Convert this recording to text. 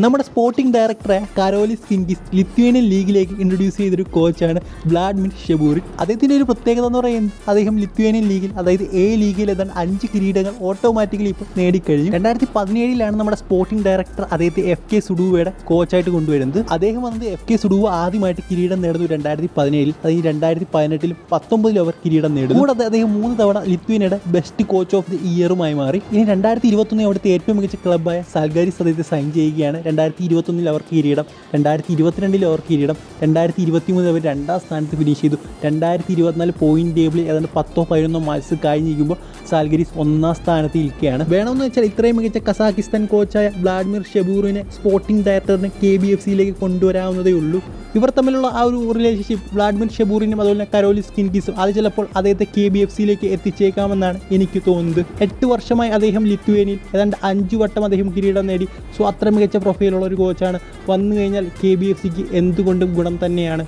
നമ്മുടെ സ്പോർട്ടിംഗ് ഡയറക്ടറെ കാരോലിസ് കിൻഗിസ് Lithuanian ലീഗിലേക്ക് introduce ചെയ്തൊരു കോച്ചാണ് വ്ളാഡിമിർ ഷെബൂറിൻ. അദ്ദേഹത്തിൻ്റെ ഒരു പ്രത്യേകത എന്ന് പറയുന്നത് അദ്ദേഹം ലിത്വേനിയൻ ലീഗിൽ, അതായത് എ ലീഗിൽ ഏതാണ്ട് 5 കിരീടങ്ങൾ ഓട്ടോമാറ്റിക്കലി ഇപ്പോൾ നേടിക്കഴിഞ്ഞു. 2017 നമ്മുടെ സ്പോർട്ടിംഗ് ഡയറക്ടർ അദ്ദേഹത്തെ FK സുഡുവയുടെ കോച്ചായിട്ട് കൊണ്ടുവരുന്നത്. അദ്ദേഹം വന്നത് FK സുഡുവ ആദ്യമായിട്ട് കിരീടം നേടുന്നു 2017. അത് 2018-ലും 19-ലും അവർ കിരീടം നേടുന്നു. കൂടാതെ അദ്ദേഹം 3 തവണ ലിത്വേനിയയുടെ ബെസ്റ്റ് കോച്ച് ഓഫ് ദി ഇയറുമായി മാറി. ഇനി 2021 അവിടുത്തെ ഏറ്റവും മികച്ച ക്ലബ്ബായ സാൽഗാരിസ് അദ്ദേഹത്തെ സൈൻ ചെയ്യുകയാണ്. 2021 അവർക്ക് കിരീടം, 2022 അവർക്ക് കിരീടം, 2023 അവർ 2ാം സ്ഥാനത്ത് ഫിനിഷ് ചെയ്തു. 2024 പോയിന്റ് ടേബിളിൽ ഏതാണ്ട് 10-11 മത്സരം കഴിഞ്ഞിരിക്കുമ്പോൾ സാൽഗരിസ് 1ാം സ്ഥാനത്ത് ഇരിക്കുകയാണ്. വേണമെന്ന് വെച്ചാൽ ഇത്രയും മികച്ച കസാക്കിസ്ഥാൻ കോച്ചായ വ്ളാഡിമിർ ഷെബൂറിനെ സ്പോർട്ടിംഗ് ഡയറക്ടറിനെ KBFCയിലേക്ക് കൊണ്ടുവരാവുന്നതേ ഉള്ളൂ. ഇവർ തമ്മിലുള്ള ആ ഒരു റിലേഷൻഷിപ്പ് വ്ളാഡിമിർ ഷെബൂറിനും അതുപോലെ തന്നെ കാരോലിസ് കിൻഗിസും അത് ചിലപ്പോൾ അദ്ദേഹത്തെ KBFCയിലേക്ക് എത്തിച്ചേക്കാമെന്നാണ് എനിക്ക് തോന്നുന്നത്. 8 വർഷമായി അദ്ദേഹം ലിത്വേനിയയിൽ ഏതാണ്ട് 5 വട്ടം അദ്ദേഹം കിരീടം നേടി. സോ അത്ര മികച്ച പ്രൊഫൈലുള്ള ഒരു കോച്ചാണ്. വന്നു കഴിഞ്ഞാൽ KBFCക്ക് എന്തുകൊണ്ടും ഗുണം തന്നെയാണ്.